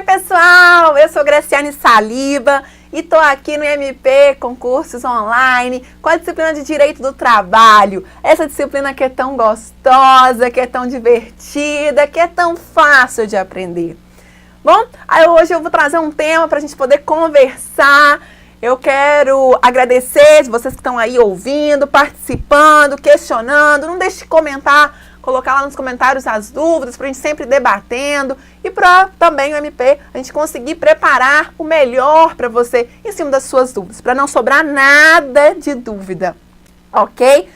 pessoal, eu sou Graciane Saliba e estou aqui no MP Concursos Online com a disciplina de Direito do Trabalho. Essa disciplina que é tão gostosa, que é tão divertida, que é tão fácil de aprender. Bom, hoje eu vou trazer um tema para a gente poder conversar. Eu quero agradecer vocês que estão aí ouvindo, participando, questionando. Não deixe de comentar, colocar lá nos comentários as dúvidas para a gente sempre debatendo e para também o MP a gente conseguir preparar o melhor para você em cima das suas dúvidas, para não sobrar nada de dúvida, ok?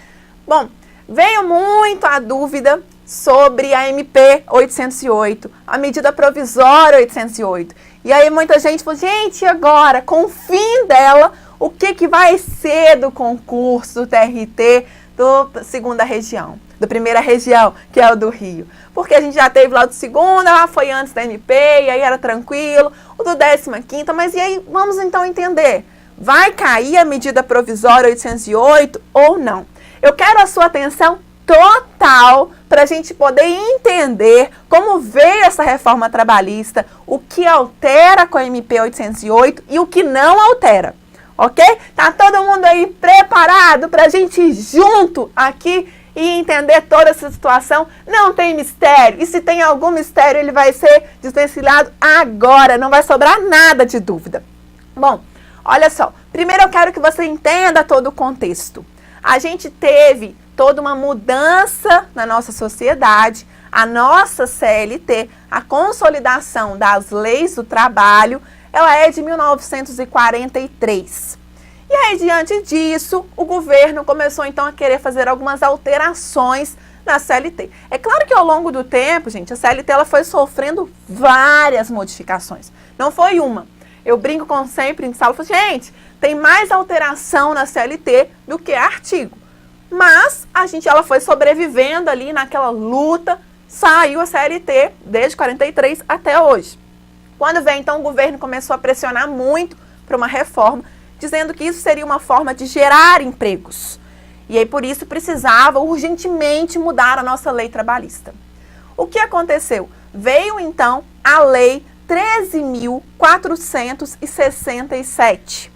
Bom, veio muito a dúvida sobre a MP 808, a medida provisória 808. E aí muita gente falou, gente, e agora, com o fim dela, o que vai ser do concurso do TRT da segunda região, da primeira região, que é o do Rio? Porque a gente já teve lá do segunda, foi antes da MP, e aí era tranquilo, o do 15ª, mas e aí, vamos então entender, vai cair a medida provisória 808 ou não? Eu quero a sua atenção total para a gente poder entender como veio essa reforma trabalhista, o que altera com a MP 808 e o que não altera, ok? Tá todo mundo aí preparado para a gente ir junto aqui e entender toda essa situação? Não tem mistério, e se tem algum mistério ele vai ser desvencilhado agora, não vai sobrar nada de dúvida. Bom, olha só, primeiro eu quero que você entenda todo o contexto. A gente teve toda uma mudança na nossa sociedade, a nossa CLT, a consolidação das leis do trabalho, ela é de 1943. E aí, diante disso, o governo começou então a querer fazer algumas alterações na CLT. É claro que ao longo do tempo, gente, a CLT ela foi sofrendo várias modificações, não foi uma. Eu brinco sempre em sala, falo, gente, tem mais alteração na CLT do que artigo. Mas ela foi sobrevivendo ali naquela luta, saiu a CLT desde 43 até hoje. Quando veio, então, o governo começou a pressionar muito para uma reforma, dizendo que isso seria uma forma de gerar empregos. E aí, por isso, precisava urgentemente mudar a nossa lei trabalhista. O que aconteceu? Veio, então, a Lei 13.467.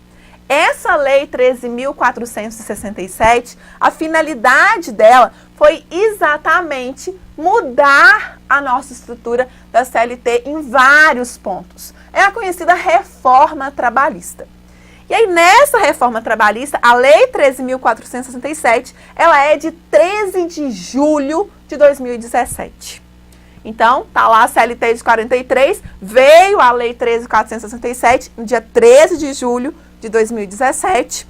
Essa Lei 13.467, a finalidade dela foi exatamente mudar a nossa estrutura da CLT em vários pontos. É a conhecida reforma trabalhista. E aí, nessa reforma trabalhista, a Lei 13.467, ela é de 13 de julho de 2017. Então, tá lá a CLT de 43, veio a Lei 13.467 no dia 13 de julho de 2017.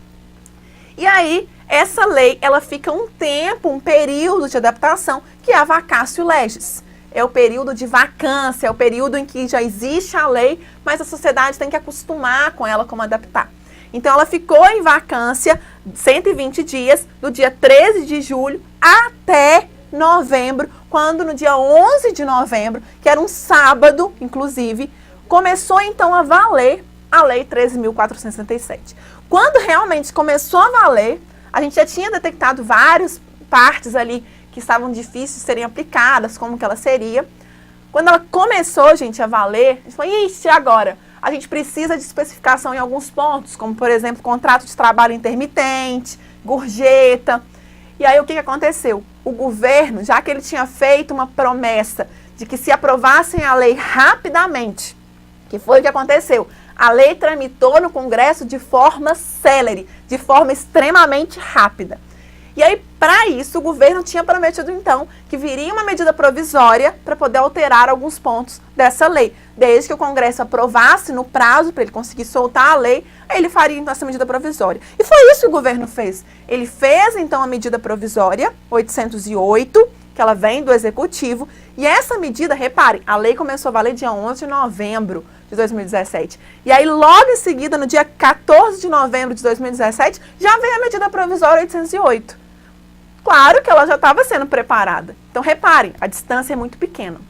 E aí, essa lei, ela fica um período de adaptação, que é a vacatio legis. É o período de vacância, é o período em que já existe a lei, mas a sociedade tem que acostumar com ela, como adaptar. Então, ela ficou em vacância 120 dias, do dia 13 de julho até novembro, quando no dia 11 de novembro, que era um sábado, inclusive, começou então a valer a Lei 13.467. Quando realmente começou a valer, a gente já tinha detectado várias partes ali que estavam difíceis de serem aplicadas, como que ela seria. Quando ela começou, gente, a valer, a gente falou, ixi, agora? A gente precisa de especificação em alguns pontos, como, por exemplo, contrato de trabalho intermitente, gorjeta. E aí, o que aconteceu? O governo, já que ele tinha feito uma promessa de que se aprovassem a lei rapidamente, que foi o que aconteceu, a lei tramitou no Congresso de forma célere, de forma extremamente rápida. E aí, para isso, o governo tinha prometido, então, que viria uma medida provisória para poder alterar alguns pontos dessa lei. Desde que o Congresso aprovasse no prazo para ele conseguir soltar a lei, aí ele faria, então, essa medida provisória. E foi isso que o governo fez. Ele fez, então, a medida provisória 808, que ela vem do Executivo, e essa medida, reparem, a lei começou a valer dia 11 de novembro de 2017. E aí, logo em seguida, no dia 14 de novembro de 2017, já veio a medida provisória 808. Claro que ela já estava sendo preparada. Então, reparem, a distância é muito pequena.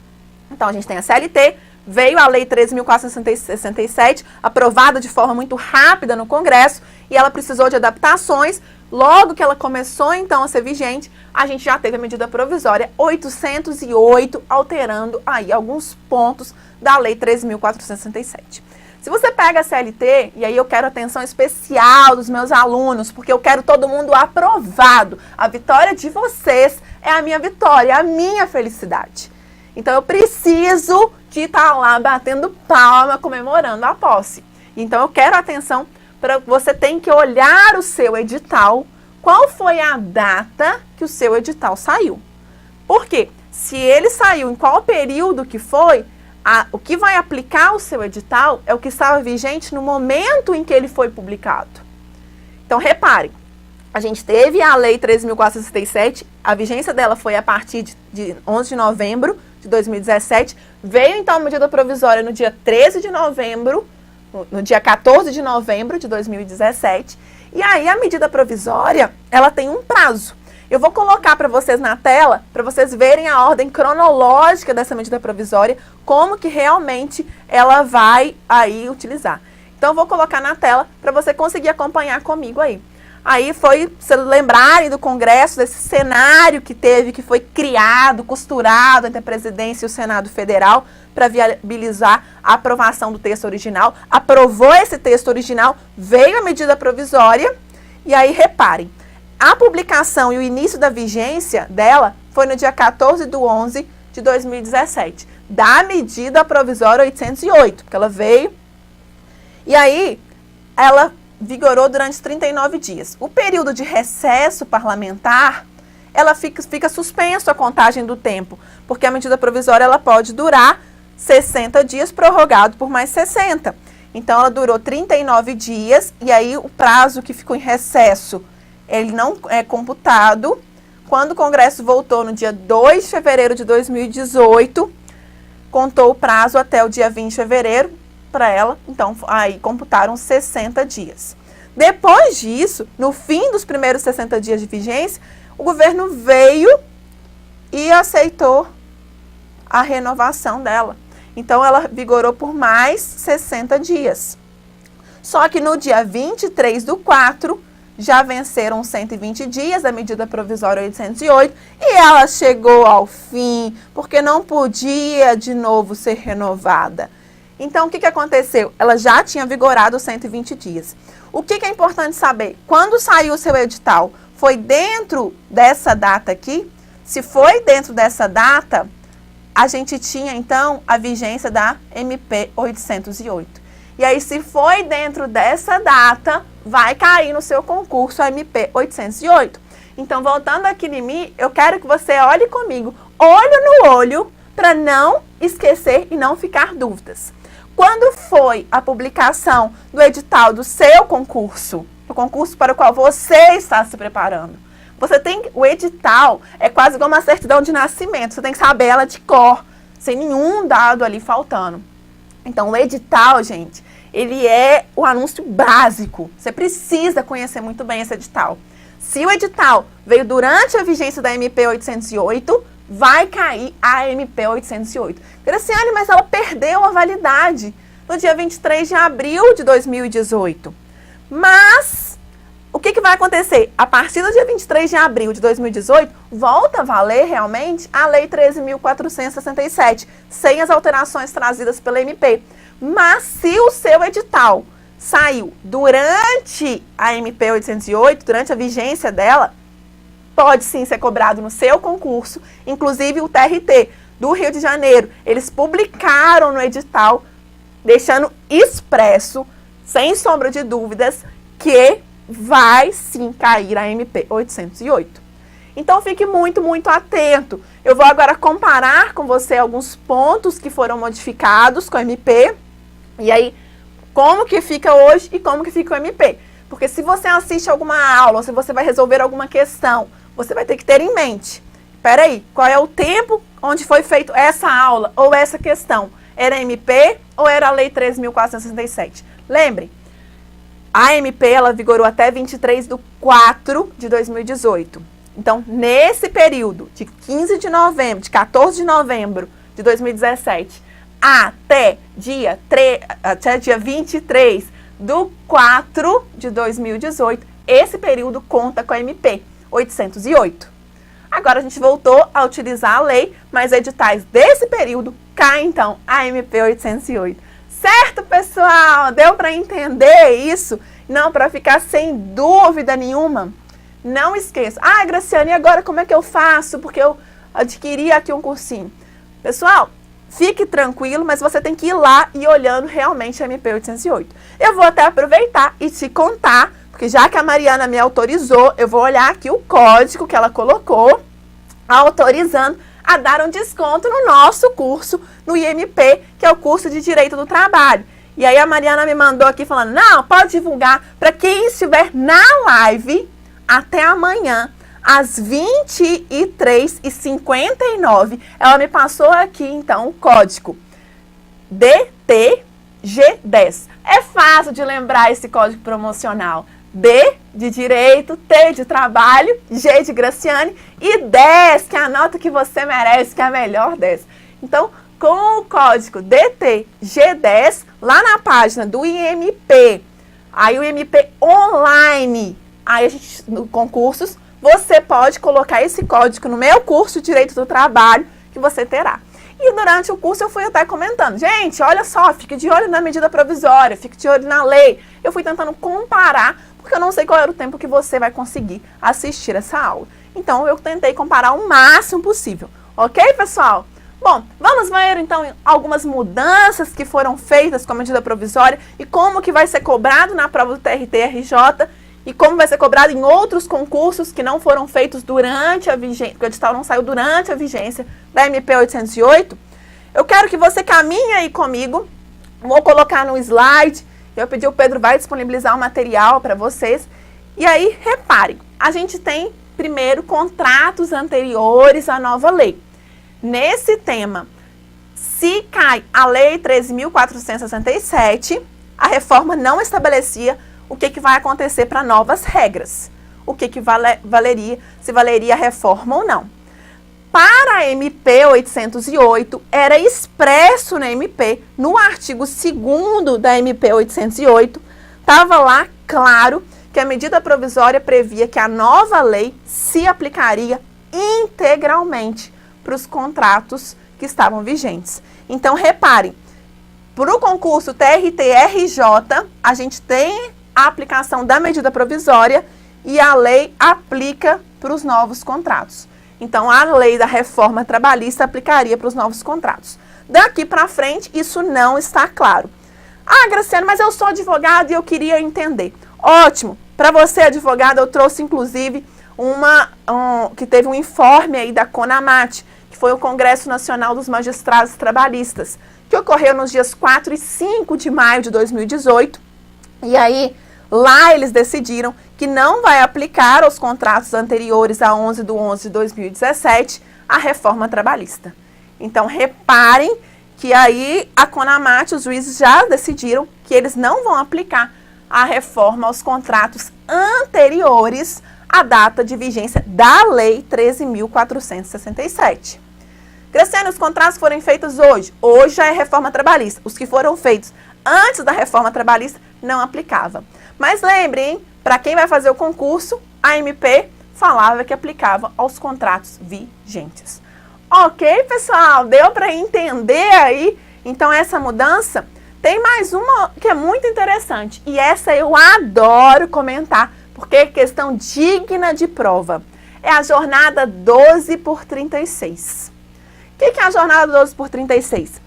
Então, a gente tem a CLT, veio a Lei 13.467, aprovada de forma muito rápida no Congresso, e ela precisou de adaptações. Logo que ela começou, então, a ser vigente, a gente já teve a medida provisória 808, alterando aí alguns pontos da Lei 13.467. Se você pega a CLT, e aí eu quero atenção especial dos meus alunos, porque eu quero todo mundo aprovado. A vitória de vocês é a minha vitória, a minha felicidade. Então, eu preciso de estar lá batendo palma, comemorando a posse. Então, eu quero atenção para você tem que olhar o seu edital, qual foi a data que o seu edital saiu. Por quê? Se ele saiu em qual período que foi, o que vai aplicar o seu edital é o que estava vigente no momento em que ele foi publicado. Então, reparem, a gente teve a Lei 13.467, a vigência dela foi a partir de 11 de novembro de 2017, veio então a medida provisória no dia 13 de novembro, no dia 14 de novembro de 2017, e aí a medida provisória, ela tem um prazo. Eu vou colocar para vocês na tela, para vocês verem a ordem cronológica dessa medida provisória, como que realmente ela vai aí utilizar. Então, eu vou colocar na tela para você conseguir acompanhar comigo aí. Aí foi, se lembrarem do Congresso, desse cenário que teve, que foi criado, costurado entre a Presidência e o Senado Federal para viabilizar a aprovação do texto original. Aprovou esse texto original, veio a medida provisória, e aí reparem, a publicação e o início da vigência dela foi no dia 14 de 11 de 2017, da medida provisória 808, porque ela veio, e aí ela vigorou durante 39 dias. O período de recesso parlamentar, ela fica suspenso a contagem do tempo, porque a medida provisória ela pode durar 60 dias, prorrogado por mais 60. Então, ela durou 39 dias, e aí o prazo que ficou em recesso, ele não é computado. Quando o Congresso voltou no dia 2 de fevereiro de 2018, contou o prazo até o dia 20 de fevereiro para ela, então aí computaram 60 dias. Depois disso, no fim dos primeiros 60 dias de vigência, o governo veio e aceitou a renovação dela. Então, ela vigorou por mais 60 dias. Só que no dia 23/4, já venceram 120 dias da medida provisória 808 e ela chegou ao fim, porque não podia de novo ser renovada. Então, o que aconteceu? Ela já tinha vigorado 120 dias. O que é importante saber? Quando saiu o seu edital, foi dentro dessa data aqui? Se foi dentro dessa data, a gente tinha, então, a vigência da MP 808. E aí, se foi dentro dessa data, vai cair no seu concurso a MP 808. Então, voltando aqui em mim, eu quero que você olhe comigo, olho no olho, para não esquecer e não ficar dúvidas. Quando foi a publicação do edital do seu concurso, o concurso para o qual você está se preparando? Você tem, o edital é quase igual uma certidão de nascimento, você tem que saber ela de cor, sem nenhum dado ali faltando. Então, o edital, gente, ele é o anúncio básico. Você precisa conhecer muito bem esse edital. Se o edital veio durante a vigência da MP 808, vai cair a MP 808. Graciane, mas ela perdeu a validade no dia 23 de abril de 2018. Mas o que vai acontecer? A partir do dia 23 de abril de 2018, volta a valer realmente a Lei 13.467, sem as alterações trazidas pela MP. Mas se o seu edital saiu durante a MP 808, durante a vigência dela, pode sim ser cobrado no seu concurso. Inclusive o TRT do Rio de Janeiro, eles publicaram no edital, deixando expresso, sem sombra de dúvidas, que vai sim cair a MP 808. Então fique muito, muito atento. Eu vou agora comparar com você alguns pontos que foram modificados com a MP, e aí como que fica hoje e como que fica o MP. Porque se você assiste alguma aula, ou se você vai resolver alguma questão, você vai ter que ter em mente, peraí, qual é o tempo onde foi feita essa aula ou essa questão? Era MP ou era a Lei 13.467? Lembre, a MP ela vigorou até 23/4 de 2018. Então, nesse período de 14 de novembro de 2017 até dia 23 do 4 de 2018, esse período conta com a MP 808. Agora a gente voltou a utilizar a lei, mas editais desse período cai então a MP 808. Certo, pessoal? Deu para entender isso? Não, para ficar sem dúvida nenhuma. Não esqueça. Ah, Graciane, e agora como é que eu faço? Porque eu adquiri aqui um cursinho. Pessoal, fique tranquilo, mas você tem que ir lá e olhando realmente a MP 808. Eu vou até aproveitar e te contar, porque já que a Mariana me autorizou, eu vou olhar aqui o código que ela colocou, autorizando a dar um desconto no nosso curso, no IMP, que é o curso de Direito do Trabalho. E aí a Mariana me mandou aqui falando, não, pode divulgar para quem estiver na live até amanhã, às 23h59. Ela me passou aqui, então, o código DTG10. É fácil de lembrar esse código promocional. D de Direito, T de Trabalho, G de Graciane e 10, que é a nota que você merece, que é a melhor 10. Então, com o código DTG10, lá na página do IMP, aí o IMP online, aí a gente, no concursos, você pode colocar esse código no meu curso Direito do Trabalho, que você terá. E durante o curso eu fui até comentando, gente, olha só, fique de olho na medida provisória, fique de olho na lei. Eu fui tentando comparar, porque eu não sei qual era o tempo que você vai conseguir assistir essa aula. Então, eu tentei comparar o máximo possível. Ok, pessoal? Bom, vamos ver então algumas mudanças que foram feitas com a medida provisória e como que vai ser cobrado na prova do TRT-RJ e como vai ser cobrado em outros concursos que não foram feitos durante a vigência, porque o edital não saiu durante a vigência da MP 808. Eu quero que você caminhe aí comigo, vou colocar no slide. Eu pedi o Pedro vai disponibilizar o material para vocês. E aí, reparem, a gente tem primeiro contratos anteriores à nova lei. Nesse tema, se cai a Lei 13.467, a reforma não estabelecia o que vai acontecer para novas regras. O que valeria, se valeria a reforma ou não. Para a MP 808, era expresso na MP, no artigo 2º da MP 808, estava lá claro que a medida provisória previa que a nova lei se aplicaria integralmente para os contratos que estavam vigentes. Então, reparem, para o concurso TRT-RJ, a gente tem a aplicação da medida provisória e a lei aplica para os novos contratos. Então, a lei da reforma trabalhista aplicaria para os novos contratos. Daqui para frente, isso não está claro. Ah, Graciane, mas eu sou advogada e eu queria entender. Ótimo. Para você, advogada, eu trouxe, inclusive, que teve um informe aí da CONAMAT, que foi o Congresso Nacional dos Magistrados Trabalhistas, que ocorreu nos dias 4 e 5 de maio de 2018. E aí, lá eles decidiram que não vai aplicar aos contratos anteriores a 11/11/2017 a reforma trabalhista. Então, reparem que aí a CONAMAT, os juízes já decidiram que eles não vão aplicar a reforma aos contratos anteriores à data de vigência da Lei 13.467. Graciane, os contratos foram feitos hoje. Hoje já é reforma trabalhista. Os que foram feitos antes da reforma trabalhista não aplicava. Mas lembrem, para quem vai fazer o concurso, a MP falava que aplicava aos contratos vigentes. Ok, pessoal? Deu para entender aí? Então, essa mudança tem mais uma que é muito interessante. E essa eu adoro comentar, porque é questão digna de prova. É a jornada 12/36. O que é a jornada 12/36?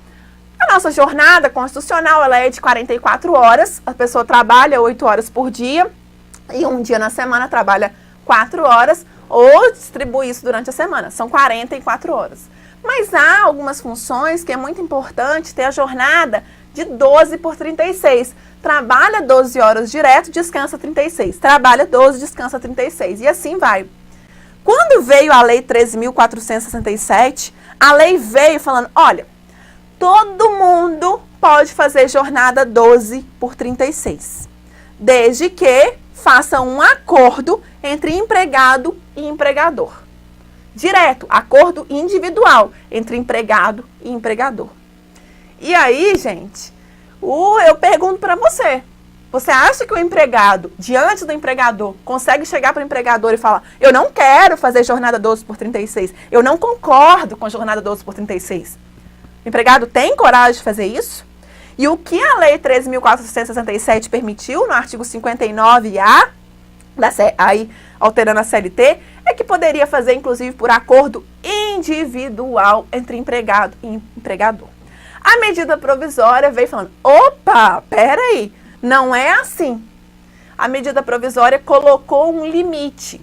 A nossa jornada constitucional ela é de 44 horas. A pessoa trabalha 8 horas por dia e um dia na semana trabalha 4 horas ou distribui isso durante a semana. São 44 horas. Mas há algumas funções que é muito importante ter a jornada de 12/36. Trabalha 12 horas direto, descansa 36. Trabalha 12, descansa 36. E assim vai. Quando veio a Lei 13.467, a lei veio falando, olha, todo mundo pode fazer jornada 12/36, desde que faça um acordo entre empregado e empregador. Direto, acordo individual entre empregado e empregador. E aí, gente, eu pergunto para você, Você acha que o empregado, diante do empregador, consegue chegar para o empregador e falar: eu não quero fazer jornada 12 por 36, eu não concordo com a jornada 12 por 36? O empregado tem coragem de fazer isso? E o que a Lei 13.467 permitiu, no artigo 59A, aí alterando a CLT, é que poderia fazer, inclusive, por acordo individual entre empregado e empregador. A medida provisória veio falando: opa, peraí, não é assim. A medida provisória colocou um limite,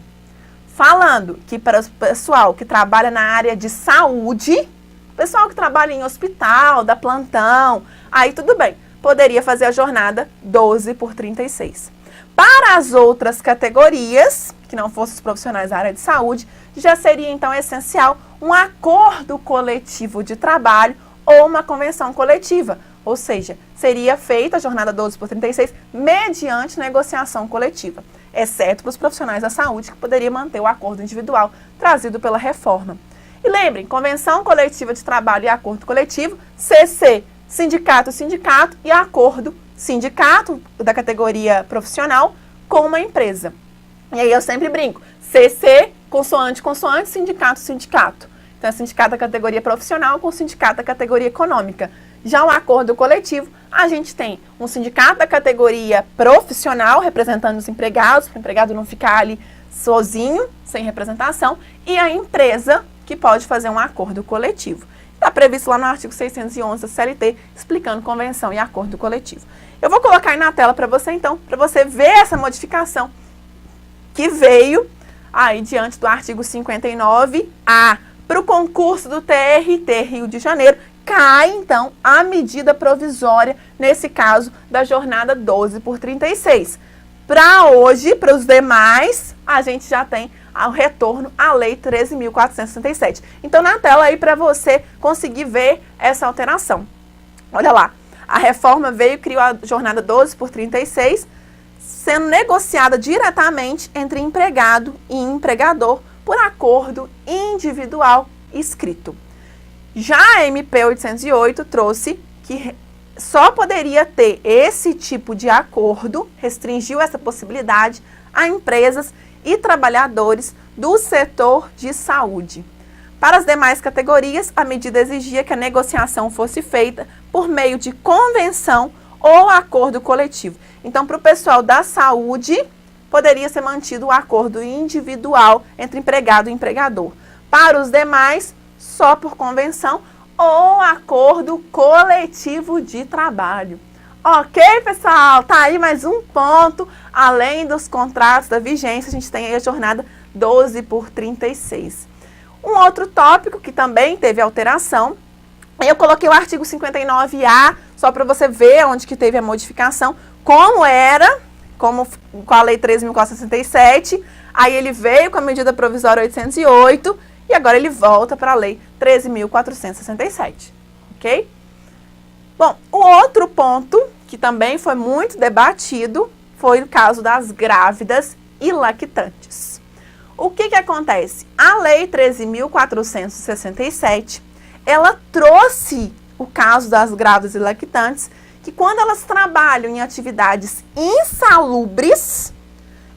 falando que para o pessoal que trabalha na área de saúde, pessoal que trabalha em hospital, dá plantão, aí tudo bem, poderia fazer a jornada 12 por 36. Para as outras categorias, que não fossem os profissionais da área de saúde, já seria então essencial um acordo coletivo de trabalho ou uma convenção coletiva. Ou seja, seria feita a jornada 12 por 36 mediante negociação coletiva, exceto para os profissionais da saúde, que poderia manter o acordo individual trazido pela reforma. E lembrem, convenção coletiva de trabalho e acordo coletivo, CC, sindicato, sindicato, e acordo, sindicato da categoria profissional com uma empresa. E aí eu sempre brinco, CC, consoante, consoante, sindicato, sindicato. Então é sindicato da categoria profissional com sindicato da categoria econômica. Já o acordo coletivo, a gente tem um sindicato da categoria profissional representando os empregados, para o empregado não ficar ali sozinho, sem representação, e a empresa que pode fazer um acordo coletivo. Está previsto lá no artigo 611 da CLT, explicando convenção e acordo coletivo. Eu vou colocar aí na tela para você, então, para você ver essa modificação que veio aí diante do artigo 59A. Para o concurso do TRT Rio de Janeiro, cai, então, a medida provisória, nesse caso, da jornada 12 por 36. Para hoje, para os demais, a gente já tem o retorno à Lei 13.467. Então, na tela aí para você conseguir ver essa alteração. Olha lá, a reforma veio e criou a jornada 12 por 36, sendo negociada diretamente entre empregado e empregador por acordo individual escrito. Já a MP 808 trouxe que só poderia ter esse tipo de acordo, restringiu essa possibilidade a empresas e trabalhadores do setor de saúde. Para as demais categorias, a medida exigia que a negociação fosse feita por meio de convenção ou acordo coletivo. Então, para o pessoal da saúde, poderia ser mantido o acordo individual entre empregado e empregador. Para os demais, só por convenção ou acordo coletivo de trabalho. Ok, pessoal? Tá aí mais um ponto. Além dos contratos da vigência, a gente tem aí a jornada 12 por 36. Um outro tópico que também teve alteração, eu coloquei o artigo 59A, só para você ver onde que teve a modificação, como era, como com a Lei 13.467, aí ele veio com a medida provisória 808, e agora ele volta para a Lei 13.467, ok? Bom, o outro ponto, que também foi muito debatido, foi o caso das grávidas e lactantes. O que acontece? A Lei 13.467, ela trouxe o caso das grávidas e lactantes, que quando elas trabalham em atividades insalubres,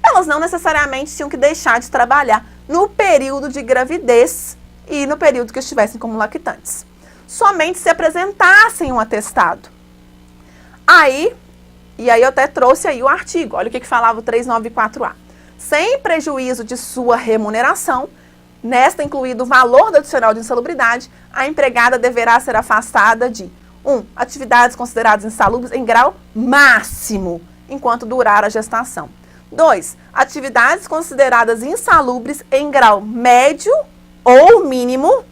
elas não necessariamente tinham que deixar de trabalhar no período de gravidez e no período que estivessem como lactantes. Somente se apresentassem um atestado. Aí eu até trouxe aí o artigo, olha o que falava o 394A. Sem prejuízo de sua remuneração, nesta incluído o valor do adicional de insalubridade, a empregada deverá ser afastada de 1. Atividades consideradas insalubres em grau máximo, enquanto durar a gestação. 2. Atividades consideradas insalubres em grau médio ou mínimo,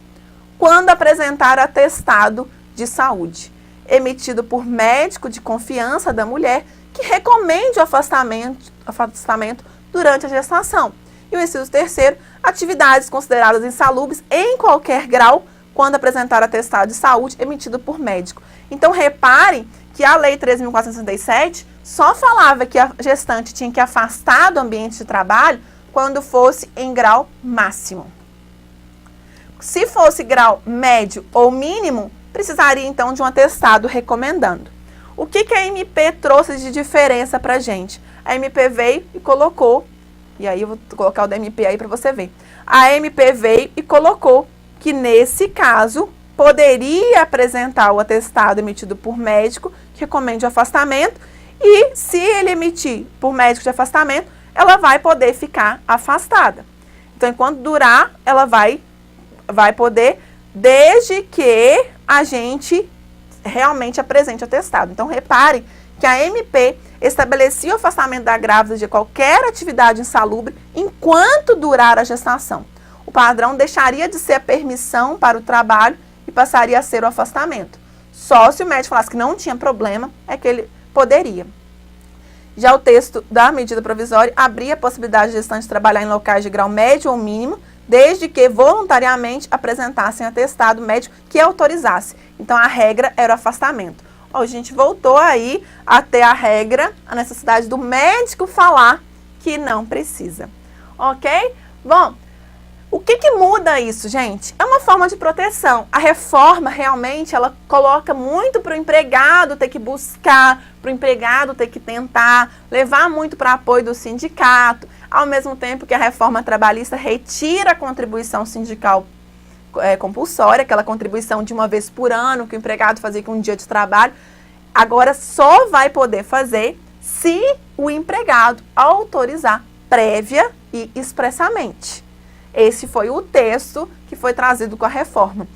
quando apresentar atestado de saúde, emitido por médico de confiança da mulher, que recomende o afastamento durante a gestação. E o inciso 3º, atividades consideradas insalubres em qualquer grau, quando apresentar atestado de saúde emitido por médico. Então, reparem que a Lei 13.467 só falava que a gestante tinha que afastar do ambiente de trabalho quando fosse em grau máximo. Se fosse grau médio ou mínimo, precisaria então de um atestado recomendando. O que a MP trouxe de diferença pra gente? A MP veio e colocou, e aí eu vou colocar o da MP aí para você ver. A MP veio e colocou que nesse caso poderia apresentar o atestado emitido por médico que recomende o afastamento e se ele emitir por médico de afastamento, ela vai poder ficar afastada. Então, enquanto durar, ela vai poder, desde que a gente realmente apresente o atestado. Então, reparem que a MP estabelecia o afastamento da grávida de qualquer atividade insalubre enquanto durar a gestação. O padrão deixaria de ser a permissão para o trabalho e passaria a ser o afastamento. Só se o médico falasse que não tinha problema, é que ele poderia. Já o texto da medida provisória abria a possibilidade de gestante trabalhar em locais de grau médio ou mínimo, desde que voluntariamente apresentassem atestado médico que autorizasse. Então, a regra era o afastamento. Ó, a gente voltou aí a ter a regra, a necessidade do médico falar que não precisa. Ok? Bom, o que muda isso, gente? É uma forma de proteção. A reforma, realmente, ela coloca muito para o empregado ter que buscar, para o empregado ter que tentar, levar muito para apoio do sindicato, ao mesmo tempo que a reforma trabalhista retira a contribuição sindical compulsória, aquela contribuição de uma vez por ano que o empregado fazia com um dia de trabalho, agora só vai poder fazer se o empregado autorizar prévia e expressamente. Esse foi o texto que foi trazido com a reforma.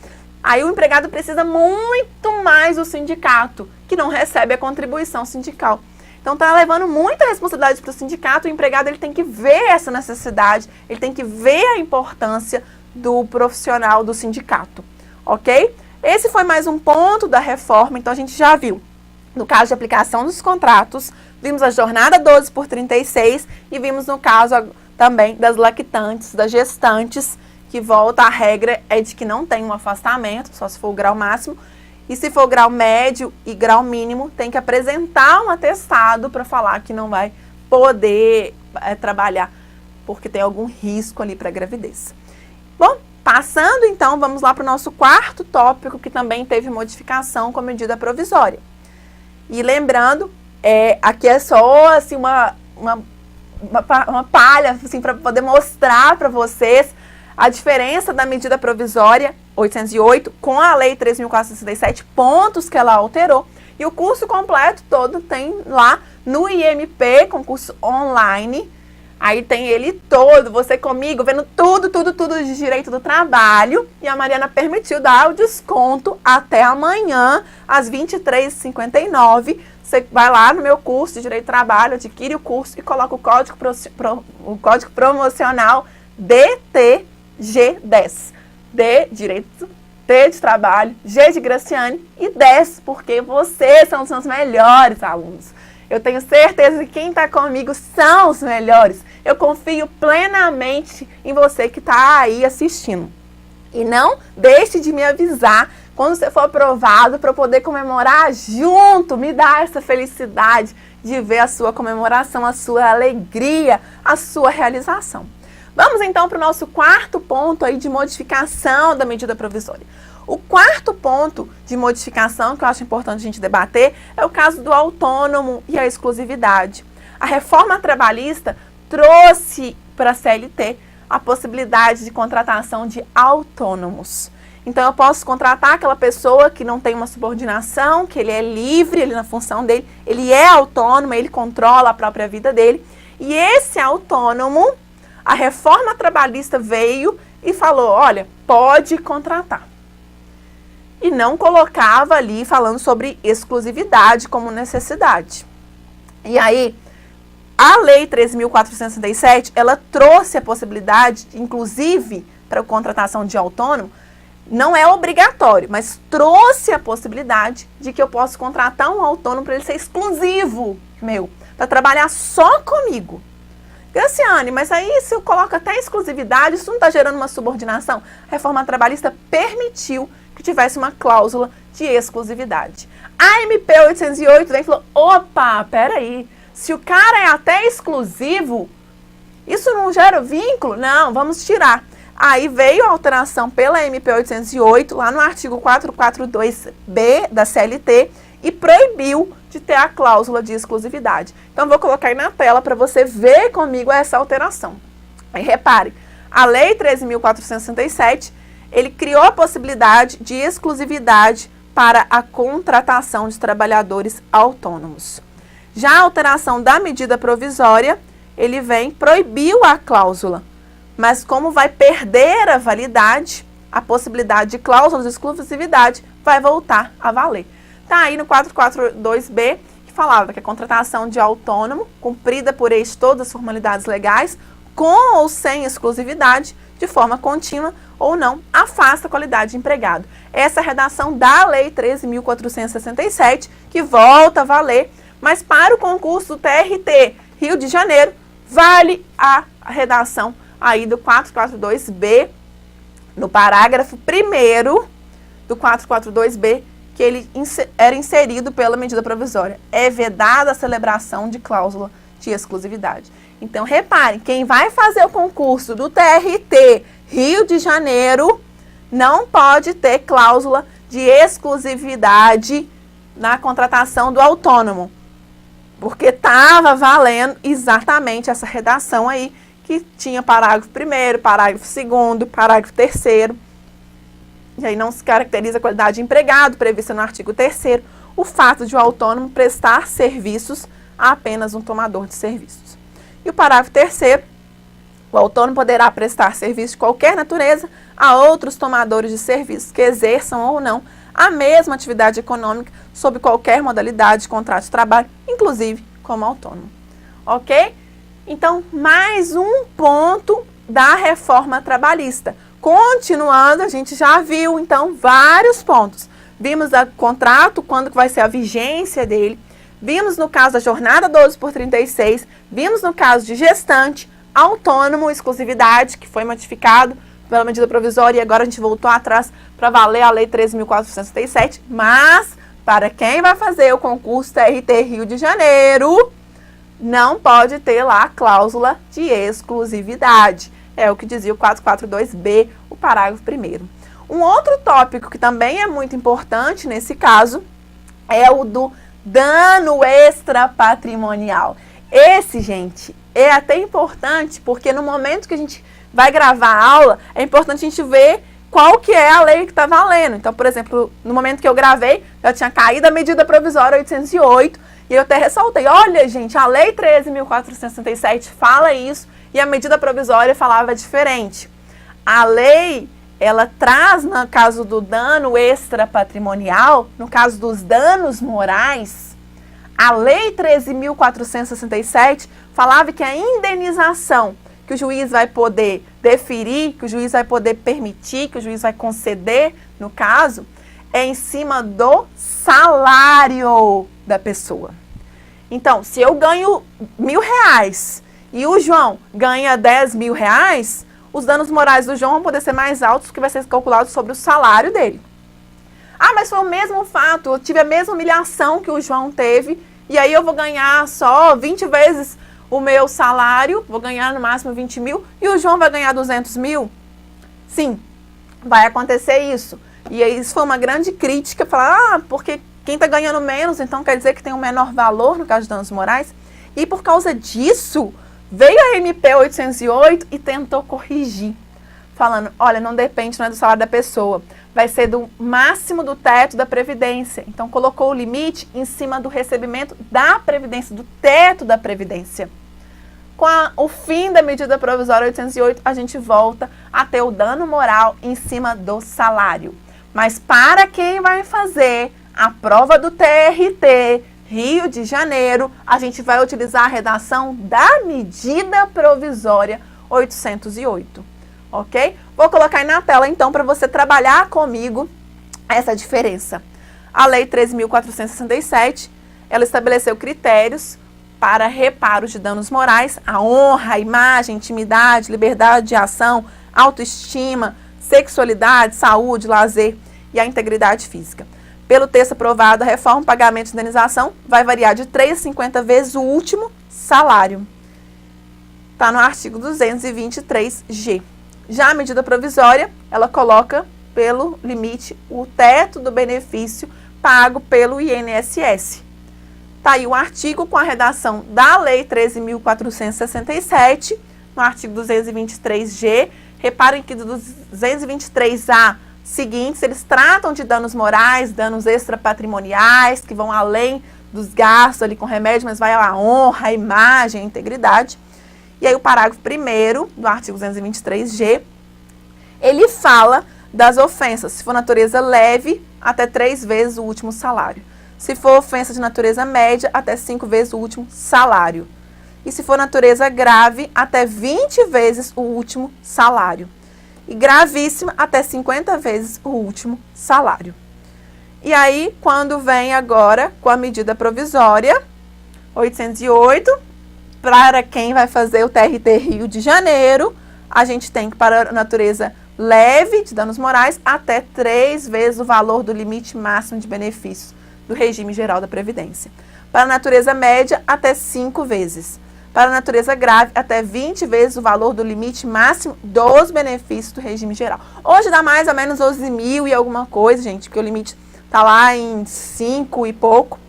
Aí o empregado precisa muito mais do sindicato, que não recebe a contribuição sindical. Então está levando muita responsabilidade para o sindicato, o empregado ele tem que ver essa necessidade, ele tem que ver a importância do profissional do sindicato, ok? Esse foi mais um ponto da reforma, então a gente já viu, no caso de aplicação dos contratos, vimos a jornada 12 por 36 e vimos no caso também das lactantes, das gestantes, que volta a regra é de que não tem um afastamento, só se for o grau máximo, e se for grau médio e grau mínimo, tem que apresentar um atestado para falar que não vai poder trabalhar, porque tem algum risco ali para a gravidez. Bom, passando então, vamos lá para o nosso quarto tópico, que também teve modificação com a medida provisória. E lembrando, aqui é só assim, uma palha assim, para poder mostrar para vocês a diferença da medida provisória 808 com a lei 3.467, pontos que ela alterou. E o curso completo todo tem lá no IMP, concurso online. Aí tem ele todo, você comigo, vendo tudo de direito do trabalho. E a Mariana permitiu dar o desconto até amanhã, às 23h59. Você vai lá no meu curso de Direito do Trabalho, adquire o curso e coloca o código promocional DTG10. D, Direito, T de Trabalho, G de Graciane e 10, porque vocês são os meus melhores alunos. Eu tenho certeza que quem está comigo são os melhores. Eu confio plenamente em você que está aí assistindo. E não deixe de me avisar quando você for aprovado para eu poder comemorar junto. Me dá essa felicidade de ver a sua comemoração, a sua alegria, a sua realização. Vamos então para o nosso quarto ponto aí de modificação da medida provisória. O quarto ponto de modificação que eu acho importante a gente debater é o caso do autônomo e a exclusividade. A reforma trabalhista trouxe para a CLT a possibilidade de contratação de autônomos. Então, eu posso contratar aquela pessoa que não tem uma subordinação, que ele é livre ele na função dele, ele é autônomo, ele controla a própria vida dele. E esse autônomo, a reforma trabalhista veio e falou, olha, pode contratar. E não colocava ali falando sobre exclusividade como necessidade. E aí, a Lei 3.467, ela trouxe a possibilidade, inclusive, para a contratação de autônomo, não é obrigatório, mas trouxe a possibilidade de que eu possa contratar um autônomo para ele ser exclusivo meu, para trabalhar só comigo. Graciane, mas aí se eu coloco até exclusividade, isso não está gerando uma subordinação? A reforma trabalhista permitiu que tivesse uma cláusula de exclusividade. A MP 808 vem e falou, opa, peraí, se o cara é até exclusivo, isso não gera vínculo? Não, vamos tirar. Aí veio a alteração pela MP 808, lá no artigo 442B da CLT, e proibiu de ter a cláusula de exclusividade. Então, vou colocar aí na tela para você ver comigo essa alteração. Aí, repare, a Lei 13.467, ele criou a possibilidade de exclusividade para a contratação de trabalhadores autônomos. Já a alteração da medida provisória, ele proibiu a cláusula, mas como vai perder a validade, a possibilidade de cláusula de exclusividade vai voltar a valer. Está aí no 442B, que falava que a contratação de autônomo, cumprida por eles todas as formalidades legais, com ou sem exclusividade, de forma contínua ou não, afasta a qualidade de empregado. Essa é a redação da Lei 13.467, que volta a valer, mas para o concurso do TRT Rio de Janeiro, vale a redação aí do 442B, no parágrafo 1º do 442B, que ele era inserido pela medida provisória. É vedada a celebração de cláusula de exclusividade. Então, reparem, quem vai fazer o concurso do TRT Rio de Janeiro não pode ter cláusula de exclusividade na contratação do autônomo, porque estava valendo exatamente essa redação aí, que tinha parágrafo 1º, parágrafo 2º, parágrafo 3º, e aí não se caracteriza a qualidade de empregado, prevista no artigo 3º, o fato de o autônomo prestar serviços a apenas um tomador de serviços. E o parágrafo 3º, o autônomo poderá prestar serviço de qualquer natureza a outros tomadores de serviços que exerçam ou não a mesma atividade econômica sob qualquer modalidade de contrato de trabalho, inclusive como autônomo. Ok? Então, mais um ponto da reforma trabalhista. Continuando, a gente já viu, então, vários pontos. Vimos o contrato, quando que vai ser a vigência dele. Vimos no caso da jornada 12/36. Vimos no caso de gestante, autônomo, exclusividade, que foi modificado pela medida provisória e agora a gente voltou atrás para valer a Lei 13.467. Mas, para quem vai fazer o concurso TRT Rio de Janeiro, não pode ter lá a cláusula de exclusividade. É o que dizia o 442B, o parágrafo 1º. Um outro tópico que também é muito importante nesse caso é o do dano extrapatrimonial. Esse, gente, é até importante porque no momento que a gente vai gravar a aula, é importante a gente ver qual que é a lei que está valendo. Então, por exemplo, no momento que eu gravei, já tinha caído a medida provisória 808, e eu até ressaltei, olha, gente, a Lei 13.467 fala isso, e a medida provisória falava diferente. A lei, ela traz, no caso do dano extrapatrimonial, no caso dos danos morais, a Lei 13.467 falava que a indenização que o juiz vai poder deferir, que o juiz vai poder permitir, que o juiz vai conceder, no caso, é em cima do salário da pessoa. Então, se eu ganho R$1.000 e o João ganha R$10.000, os danos morais do João vão poder ser mais altos, que vai ser calculado sobre o salário dele. Ah, mas foi o mesmo fato, eu tive a mesma humilhação que o João teve, e aí eu vou ganhar só 20 vezes o meu salário, vou ganhar no máximo 20 mil, e o João vai ganhar 200 mil? Sim, vai acontecer isso. E aí isso foi uma grande crítica, falar, porque quem está ganhando menos, então quer dizer que tem um menor valor no caso de danos morais. E por causa disso, veio a MP 808 e tentou corrigir, falando, olha, não depende, não é do salário da pessoa, vai ser do máximo do teto da Previdência. Então, colocou o limite em cima do recebimento da Previdência, do teto da Previdência. Com o fim da medida provisória 808, a gente volta a ter o dano moral em cima do salário. Mas para quem vai fazer a prova do TRT Rio de Janeiro, a gente vai utilizar a redação da medida provisória 808. Ok? Vou colocar aí na tela, então, para você trabalhar comigo essa diferença. A Lei 13.467, ela estabeleceu critérios para reparos de danos morais, a honra, a imagem, intimidade, liberdade de ação, autoestima, sexualidade, saúde, lazer e a integridade física. Pelo texto aprovado, a reforma, pagamento de indenização vai variar de 3,50 vezes o último salário. Está no artigo 223G. Já a medida provisória, ela coloca pelo limite o teto do benefício pago pelo INSS. Está aí o artigo com a redação da Lei 13.467, no artigo 223G. Reparem que dos 223A seguintes, eles tratam de danos morais, danos extrapatrimoniais, que vão além dos gastos ali com remédio, mas vai à honra, à imagem, à integridade. E aí o parágrafo 1º do artigo 223G, ele fala das ofensas, se for natureza leve, até 3 vezes o último salário. Se for ofensa de natureza média, até 5 vezes o último salário. E se for natureza grave, até 20 vezes o último salário. E gravíssima, até 50 vezes o último salário. E aí, quando vem agora com a medida provisória, 808, para quem vai fazer o TRT Rio de Janeiro, a gente tem que, para a natureza leve de danos morais, até 3 vezes o valor do limite máximo de benefícios do regime geral da Previdência. Para a natureza média, até 5 vezes. Para a natureza grave, até 20 vezes o valor do limite máximo dos benefícios do regime geral. Hoje dá mais ou menos 11 mil e alguma coisa, gente, porque o limite está lá em 5 e pouco.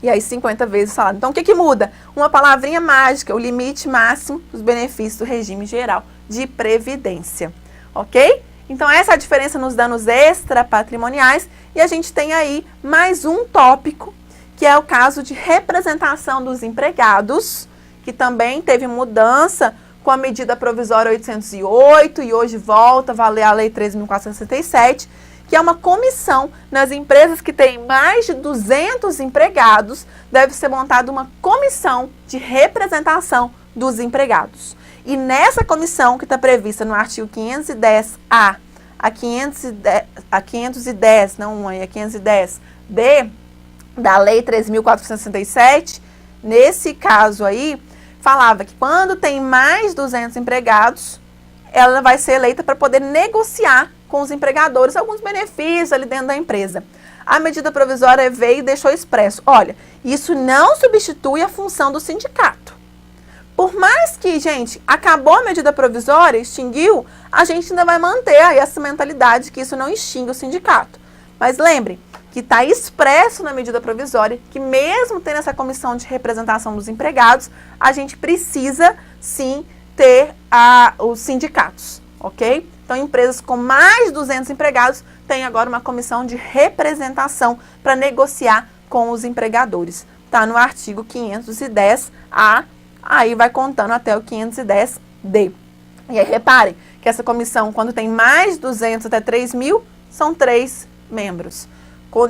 E aí 50 vezes o salário. Então o que muda? Uma palavrinha mágica, o limite máximo dos benefícios do regime geral de Previdência. Ok? Então essa é a diferença nos danos extrapatrimoniais. E a gente tem aí mais um tópico, que é o caso de representação dos empregados, que também teve mudança com a medida provisória 808 e hoje volta a valer a Lei 13.467, que é uma comissão nas empresas que têm mais de 200 empregados, deve ser montada uma comissão de representação dos empregados. E nessa comissão, que está prevista no artigo 510A a 510D da Lei 13.467, nesse caso aí, falava que quando tem mais de 200 empregados, ela vai ser eleita para poder negociar com os empregadores alguns benefícios ali dentro da empresa. A medida provisória veio e deixou expresso, olha, isso não substitui a função do sindicato. Por mais que, gente, acabou a medida provisória, extinguiu, a gente ainda vai manter aí essa mentalidade que isso não extingue o sindicato. Mas lembrem que está expresso na medida provisória que mesmo tendo essa comissão de representação dos empregados, a gente precisa sim ter os sindicatos, ok? Então, empresas com mais de 200 empregados têm agora uma comissão de representação para negociar com os empregadores. Está no artigo 510A, aí vai contando até o 510D. E aí, reparem que essa comissão, quando tem mais de 200 até 3 mil, são 3 membros.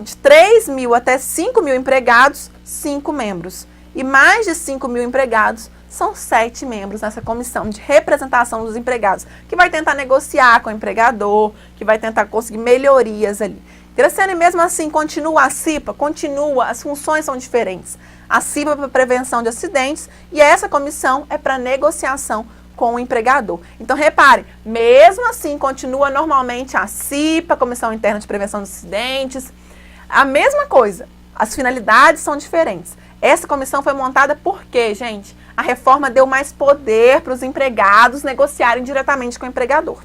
De 3 mil até 5 mil empregados, 5 membros. E mais de 5 mil empregados, são 7 membros nessa comissão de representação dos empregados, que vai tentar negociar com o empregador, que vai tentar conseguir melhorias ali. Graciane, mesmo assim, continua a CIPA? Continua, as funções são diferentes. A CIPA é para prevenção de acidentes e essa comissão é para negociação com o empregador. Então, reparem, mesmo assim, continua normalmente a CIPA, Comissão Interna de Prevenção de Acidentes, a mesma coisa, as finalidades são diferentes. Essa comissão foi montada porque, gente, a reforma deu mais poder para os empregados negociarem diretamente com o empregador.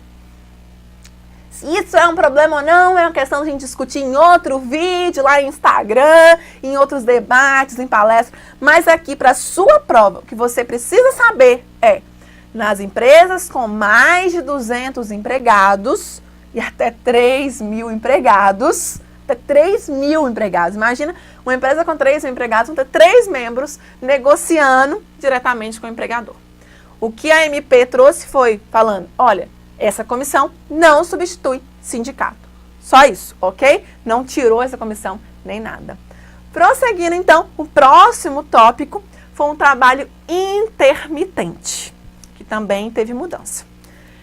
Se isso é um problema ou não, é uma questão de a gente discutir em outro vídeo, lá no Instagram, em outros debates, em palestras. Mas aqui, para a sua prova, o que você precisa saber é, nas empresas com mais de 200 empregados e até 3 mil empregados, até 3 mil empregados. Imagina, uma empresa com 3 mil empregados, vão ter 3 membros negociando diretamente com o empregador. O que a MP trouxe foi falando, olha, essa comissão não substitui sindicato. Só isso, ok? Não tirou essa comissão nem nada. Prosseguindo, então, o próximo tópico foi um trabalho intermitente, que também teve mudança.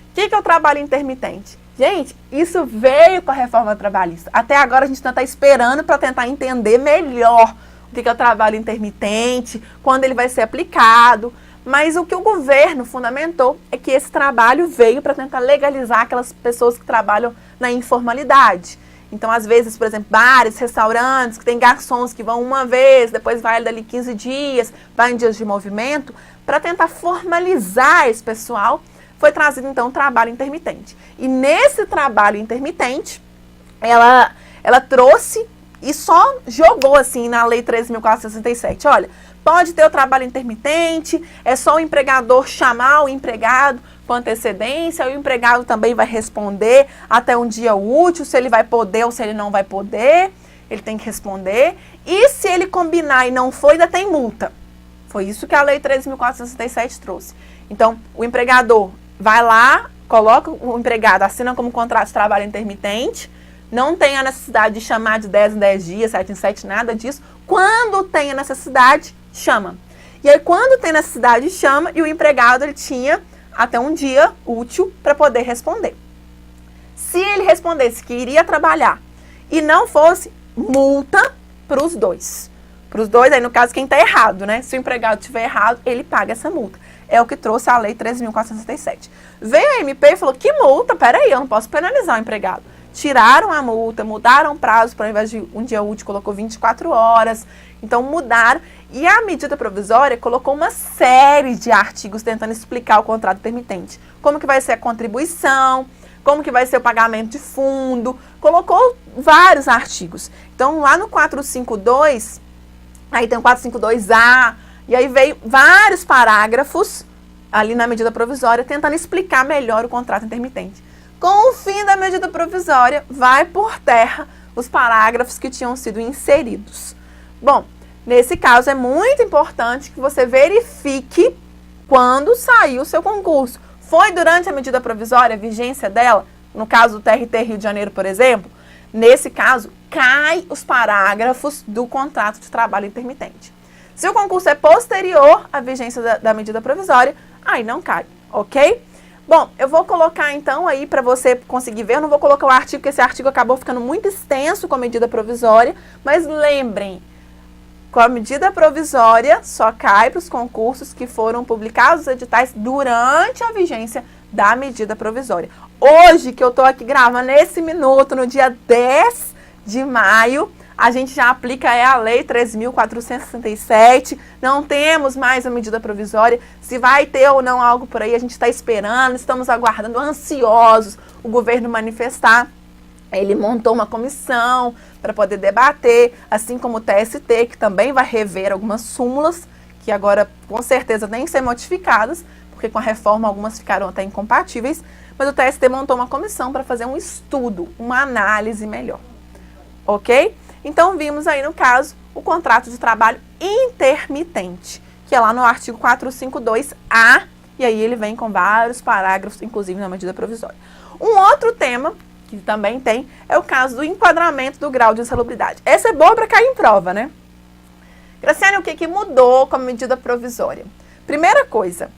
O que é o trabalho intermitente? Gente, isso veio com a reforma trabalhista. Até agora a gente está esperando para tentar entender melhor o que é o trabalho intermitente, quando ele vai ser aplicado. Mas o que o governo fundamentou é que esse trabalho veio para tentar legalizar aquelas pessoas que trabalham na informalidade. Então, às vezes, por exemplo, bares, restaurantes, que tem garçons que vão uma vez, depois vai dali 15 dias, vai em dias de movimento, para tentar formalizar esse pessoal, foi trazido, então, o trabalho intermitente. E nesse trabalho intermitente, ela trouxe e só jogou assim na Lei 13.467. Olha, pode ter o trabalho intermitente, é só o empregador chamar o empregado com antecedência, o empregado também vai responder até um dia útil, se ele vai poder ou se ele não vai poder, ele tem que responder. E se ele combinar e não foi, ainda tem multa. Foi isso que a Lei 13.467 trouxe. Então, o empregador vai lá, coloca o empregado, assina como contrato de trabalho intermitente, não tem a necessidade de chamar de 10 em 10 dias, 7 em 7, nada disso. Quando tem a necessidade, chama. E aí, quando tem necessidade, chama, e o empregado ele tinha até um dia útil para poder responder. Se ele respondesse que iria trabalhar e não fosse, multa para os dois. Para os dois, aí no caso, quem está errado, né? Se o empregado estiver errado, ele paga essa multa. É o que trouxe a Lei 13.467. Veio a MP e falou, que multa? Peraí, eu não posso penalizar o empregado. Tiraram a multa, mudaram o prazo, para ao invés de um dia útil, colocou 24 horas. Então, mudaram. E a medida provisória colocou uma série de artigos tentando explicar o contrato intermitente. Como que vai ser a contribuição, como que vai ser o pagamento de fundo. Colocou vários artigos. Então, lá no 452, aí tem o 452A, e aí veio vários parágrafos ali na medida provisória tentando explicar melhor o contrato intermitente. Com o fim da medida provisória, vai por terra os parágrafos que tinham sido inseridos. Bom, nesse caso é muito importante que você verifique quando saiu o seu concurso. Foi durante a medida provisória, a vigência dela, no caso do TRT Rio de Janeiro, por exemplo, nesse caso, cai os parágrafos do contrato de trabalho intermitente. Se o concurso é posterior à vigência da medida provisória, aí não cai, ok? Bom, eu vou colocar então aí para você conseguir ver, eu não vou colocar o artigo, porque esse artigo acabou ficando muito extenso com a medida provisória, mas lembrem, com a medida provisória só cai para os concursos que foram publicados os editais durante a vigência da medida provisória. Hoje, que eu estou aqui gravando nesse minuto, no dia 10 de maio, a gente já aplica a Lei 13.467, não temos mais a medida provisória. Se vai ter ou não algo por aí, a gente está esperando, estamos aguardando, ansiosos, o governo manifestar. Ele montou uma comissão para poder debater, assim como o TST, que também vai rever algumas súmulas, que agora com certeza têm que ser modificadas, porque com a reforma algumas ficaram até incompatíveis, mas o TST montou uma comissão para fazer um estudo, uma análise melhor. Ok? Então, vimos aí, no caso, o contrato de trabalho intermitente, que é lá no artigo 452A, e aí ele vem com vários parágrafos, inclusive na medida provisória. Um outro tema, que também tem, é o caso do enquadramento do grau de insalubridade. Essa é boa para cair em prova, né? Graciane, o que mudou com a medida provisória? Primeira coisa,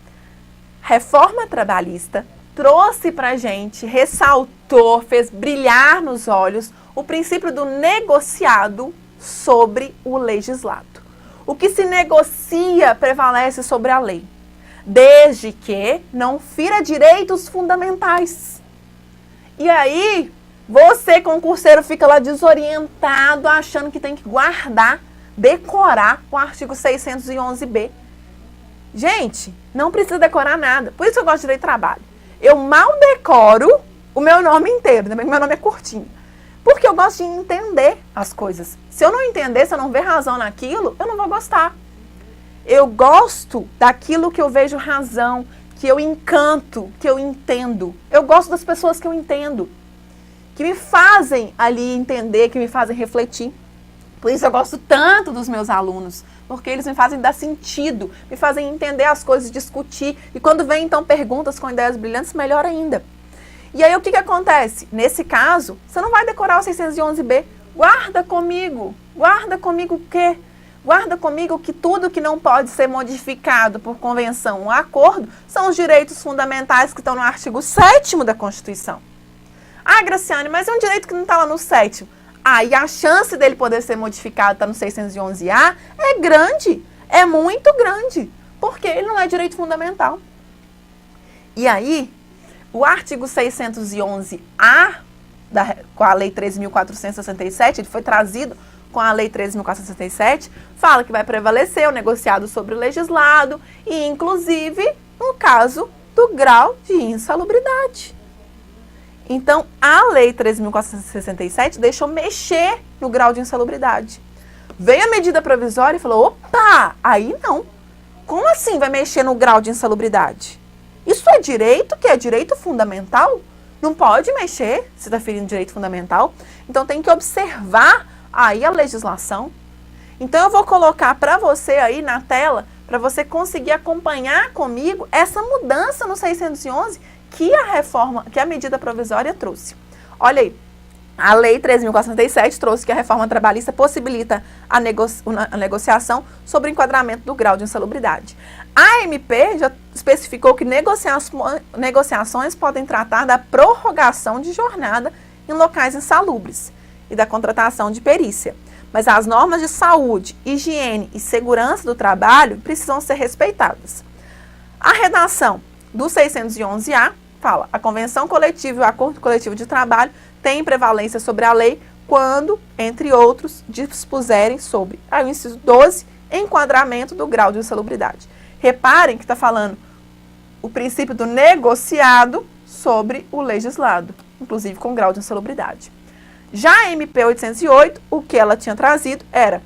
reforma trabalhista trouxe para a gente, ressaltou, fez brilhar nos olhos o princípio do negociado sobre o legislado. O que se negocia prevalece sobre a lei, desde que não fira direitos fundamentais. E aí, você, concurseiro, fica lá desorientado, achando que tem que guardar, decorar o artigo 611B. Gente, não precisa decorar nada. Por isso que eu gosto de direito de trabalho. Eu mal decoro o meu nome inteiro, também meu nome é curtinho. Porque eu gosto de entender as coisas. Se eu não entender, se eu não ver razão naquilo, eu não vou gostar. Eu gosto daquilo que eu vejo razão, que eu encanto, que eu entendo. Eu gosto das pessoas que eu entendo, que me fazem ali entender, que me fazem refletir. Por isso eu gosto tanto dos meus alunos, porque eles me fazem dar sentido, me fazem entender as coisas, discutir. E quando vem então perguntas com ideias brilhantes, melhor ainda. E aí o que acontece? Nesse caso, você não vai decorar o 611B. Guarda comigo o quê? Guarda comigo que tudo que não pode ser modificado por convenção ou acordo são os direitos fundamentais que estão no artigo 7º da Constituição. Ah, Graciane, mas é um direito que não está lá no 7º. Ah, e a chance dele poder ser modificado está no 611A é grande, é muito grande, porque ele não é direito fundamental. E aí, o artigo 611A, com a Lei 13.467, ele foi trazido com a Lei 13.467, fala que vai prevalecer o negociado sobre o legislado e, inclusive, no caso do grau de insalubridade. Então, a Lei 13.467 deixou mexer no grau de insalubridade. Veio a medida provisória e falou, opa, aí não. Como assim vai mexer no grau de insalubridade? Isso é direito, que é direito fundamental? Não pode mexer se está ferindo direito fundamental. Então tem que observar aí a legislação. Então eu vou colocar para você aí na tela, para você conseguir acompanhar comigo essa mudança no 611 que a medida provisória trouxe. Olha aí, a Lei 3.467 trouxe que a reforma trabalhista possibilita a negociação sobre o enquadramento do grau de insalubridade. A MP já especificou que negociações podem tratar da prorrogação de jornada em locais insalubres e da contratação de perícia. Mas as normas de saúde, higiene e segurança do trabalho precisam ser respeitadas. A redação do 611-A fala: a convenção coletiva e o acordo coletivo de trabalho têm prevalência sobre a lei quando, entre outros, dispuserem sobre, aí o inciso 12, enquadramento do grau de insalubridade. Reparem que está falando o princípio do negociado sobre o legislado, inclusive com grau de insalubridade. Já a MP 808, o que ela tinha trazido era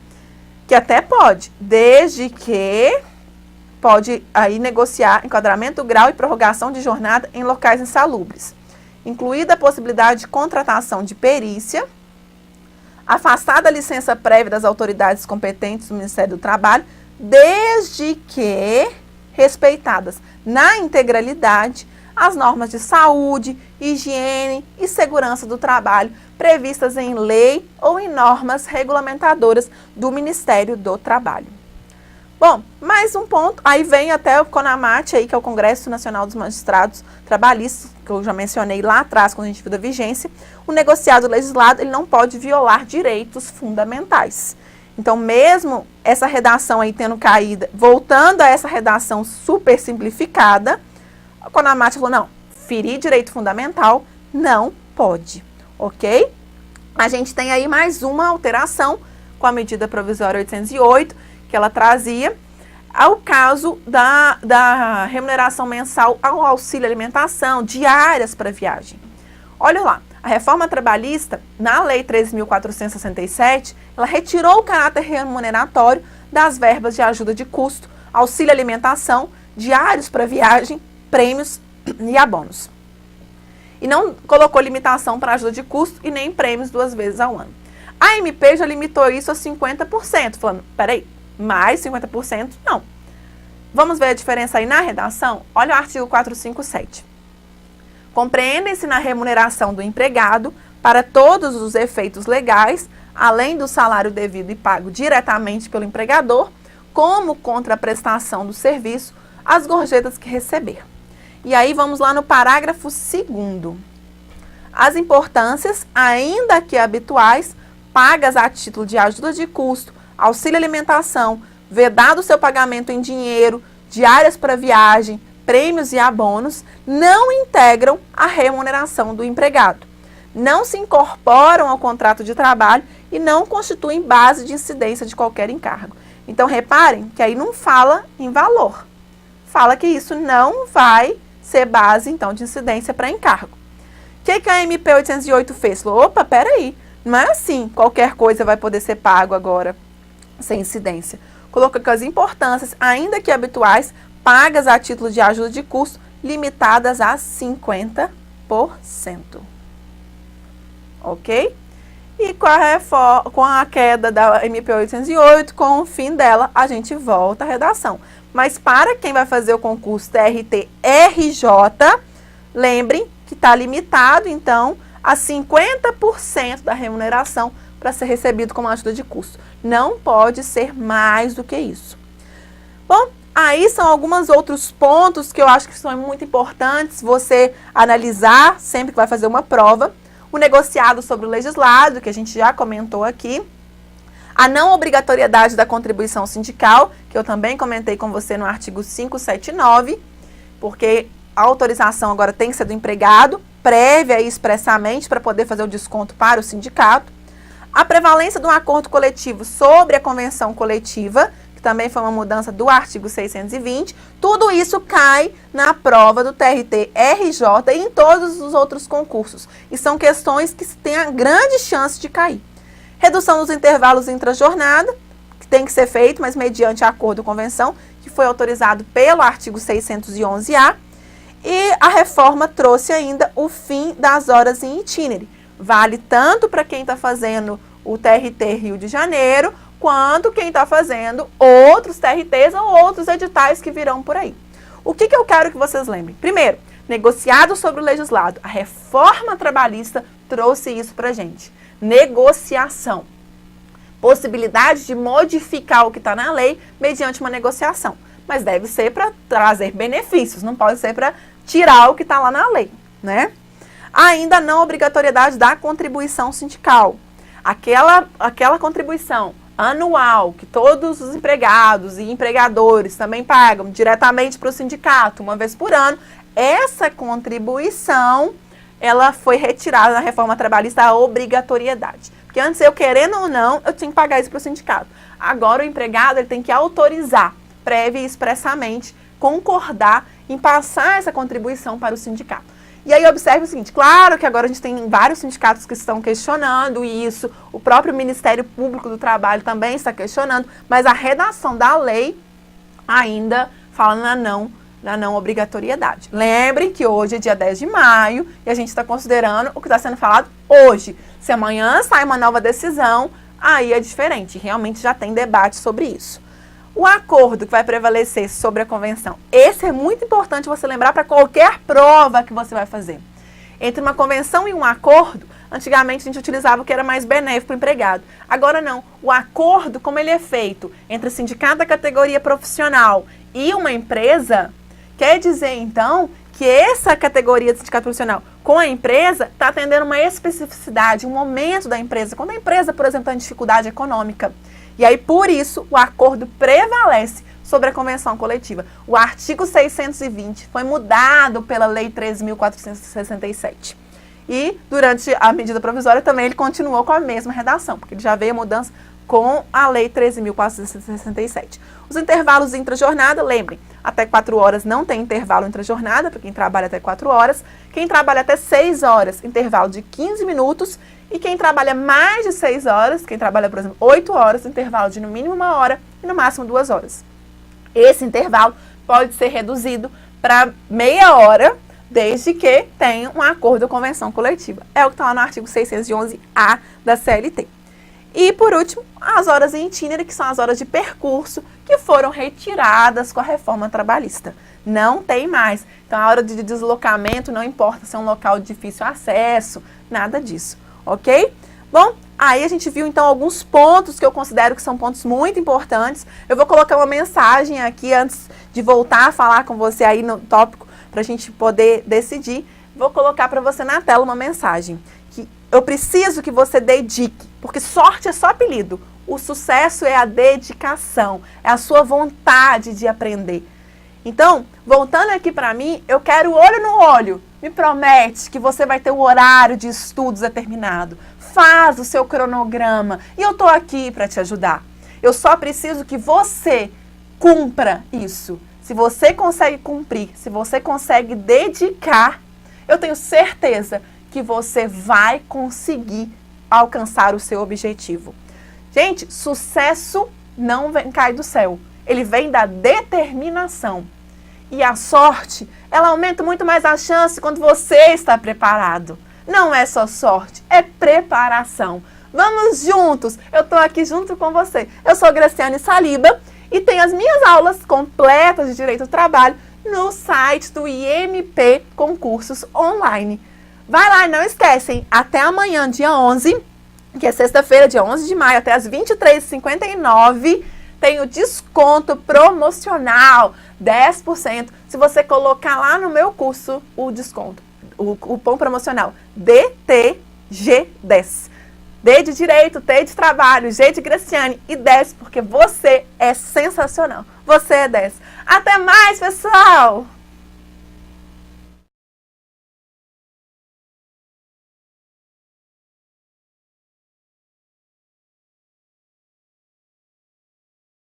que até pode, desde que pode aí negociar enquadramento do grau e prorrogação de jornada em locais insalubres, incluída a possibilidade de contratação de perícia, afastada a licença prévia das autoridades competentes do Ministério do Trabalho, desde que respeitadas na integralidade as normas de saúde, higiene e segurança do trabalho previstas em lei ou em normas regulamentadoras do Ministério do Trabalho. Bom, mais um ponto, aí vem até o CONAMAT, aí, que é o Congresso Nacional dos Magistrados Trabalhistas, que eu já mencionei lá atrás, quando a gente viu da vigência. O negociado legislado, ele não pode violar direitos fundamentais. Então, mesmo essa redação aí tendo caído, voltando a essa redação super simplificada, a CONAMAT falou, não, ferir direito fundamental não pode, ok? A gente tem aí mais uma alteração com a medida provisória 808, que ela trazia ao caso da remuneração mensal ao auxílio alimentação, diárias para viagem. Olha lá, a reforma trabalhista, na Lei 3.467, ela retirou o caráter remuneratório das verbas de ajuda de custo, auxílio alimentação, diários para viagem, prêmios e abonos. E não colocou limitação para ajuda de custo e nem prêmios 2 vezes ao ano. A MP já limitou isso a 50%, falando, peraí, mais 50%? Não. Vamos ver a diferença aí na redação? Olha o artigo 457. Compreendem-se na remuneração do empregado, para todos os efeitos legais, além do salário devido e pago diretamente pelo empregador, como contraprestação do serviço, as gorjetas que receber. E aí vamos lá no parágrafo 2º. As importâncias, ainda que habituais, pagas a título de ajuda de custo, auxílio alimentação, vedado seu pagamento em dinheiro, diárias para viagem, prêmios e abonos, não integram a remuneração do empregado, não se incorporam ao contrato de trabalho e não constituem base de incidência de qualquer encargo. Então, reparem que aí não fala em valor. Fala que isso não vai ser base, então, de incidência para encargo. O que a MP 808 fez? Falou, opa, peraí, não é assim, qualquer coisa vai poder ser pago agora, sem incidência. Colocou que as importâncias, ainda que habituais, pagas a título de ajuda de custo, limitadas a 50%. Ok? E com a queda da MP 808, com o fim dela, a gente volta à redação. Mas para quem vai fazer o concurso TRT-RJ, lembrem que está limitado, então, a 50% da remuneração para ser recebido como ajuda de custo. Não pode ser mais do que isso. Bom, aí são alguns outros pontos que eu acho que são muito importantes você analisar sempre que vai fazer uma prova. O negociado sobre o legislado, que a gente já comentou aqui. A não obrigatoriedade da contribuição sindical, que eu também comentei com você no artigo 579, porque a autorização agora tem que ser do empregado, prévia e expressamente, para poder fazer o desconto para o sindicato. A prevalência de um acordo coletivo sobre a convenção coletiva, que também foi uma mudança do artigo 620, tudo isso cai na prova do TRT-RJ e em todos os outros concursos. E são questões que têm a grande chance de cair. Redução dos intervalos intra-jornada, que tem que ser feito, mas mediante acordo ou convenção, que foi autorizado pelo artigo 611-A. E a reforma trouxe ainda o fim das horas em itinerário. Vale tanto para quem está fazendo o TRT Rio de Janeiro, quanto quem está fazendo outros TRTs ou outros editais que virão por aí. O que eu quero que vocês lembrem? Primeiro, negociado sobre o legislado. A reforma trabalhista trouxe isso para a gente. Negociação. Possibilidade de modificar o que está na lei mediante uma negociação. Mas deve ser para trazer benefícios, não pode ser para tirar o que está lá na lei, né? Ainda não obrigatoriedade da contribuição sindical. Aquela contribuição anual que todos os empregados e empregadores também pagam diretamente para o sindicato, uma vez por ano, essa contribuição, ela foi retirada na reforma trabalhista, a obrigatoriedade. Porque antes, eu querendo ou não, eu tinha que pagar isso para o sindicato. Agora, o empregado ele tem que autorizar, prévia e expressamente, concordar em passar essa contribuição para o sindicato. E aí, observe o seguinte, claro que agora a gente tem vários sindicatos que estão questionando isso, o próprio Ministério Público do Trabalho também está questionando, mas a redação da lei ainda fala na não obrigatoriedade. Lembrem que hoje é dia 10 de maio e a gente está considerando o que está sendo falado hoje. Se amanhã sai uma nova decisão, aí é diferente, realmente já tem debate sobre isso. O acordo que vai prevalecer sobre a convenção, esse é muito importante você lembrar para qualquer prova que você vai fazer. Entre uma convenção e um acordo, antigamente a gente utilizava o que era mais benéfico para o empregado. Agora não, o acordo, como ele é feito entre o sindicato da categoria profissional e uma empresa, quer dizer então que essa categoria de sindicato profissional com a empresa está atendendo uma especificidade, um momento da empresa, quando a empresa, por exemplo, está em dificuldade econômica. E aí, por isso, o acordo prevalece sobre a convenção coletiva. O artigo 620 foi mudado pela Lei 13.467. E, durante a medida provisória, também ele continuou com a mesma redação, porque ele já veio a mudança com a Lei 13.467. Os intervalos intra-jornada, lembrem, até 4 horas não tem intervalo intra-jornada, para quem trabalha até 4 horas. Quem trabalha até 6 horas, intervalo de 15 minutos. E quem trabalha mais de 6 horas, quem trabalha, por exemplo, 8 horas, intervalo de no mínimo 1 hora e no máximo 2 horas. Esse intervalo pode ser reduzido para meia hora, desde que tenha um acordo ou convenção coletiva. É o que está lá no artigo 611-A da CLT. E, por último, as horas em itinerário, que são as horas de percurso, que foram retiradas com a reforma trabalhista. Não tem mais. Então, a hora de deslocamento não importa se é um local de difícil acesso, nada disso. Ok? Bom, aí a gente viu então alguns pontos que eu considero que são pontos muito importantes. Eu vou colocar uma mensagem aqui antes de voltar a falar com você aí no tópico para a gente poder decidir. Vou colocar para você na tela uma mensagem que eu preciso que você dedique, porque sorte é só apelido. O sucesso é a dedicação, é a sua vontade de aprender. Então, voltando aqui para mim, eu quero olho no olho. Me promete que você vai ter o horário de estudos determinado. Faz o seu cronograma e eu estou aqui para te ajudar. Eu só preciso que você cumpra isso. Se você consegue cumprir, se você consegue dedicar, eu tenho certeza que você vai conseguir alcançar o seu objetivo. Gente, sucesso não cai do céu. Ele vem da determinação. E a sorte, ela aumenta muito mais a chance quando você está preparado. Não é só sorte, é preparação. Vamos juntos, eu estou aqui junto com você. Eu sou Graciane Saliba e tenho as minhas aulas completas de Direito do Trabalho no site do IMP Concursos Online. Vai lá e não esquecem, até amanhã, dia 11, que é sexta-feira, dia 11 de maio, até as 23h59, tem o desconto promocional, 10%, se você colocar lá no meu curso o desconto, o cupom promocional DTG10. D de Direito, T de Trabalho, G de Graciane e 10, porque você é sensacional. Você é 10. Até mais, pessoal!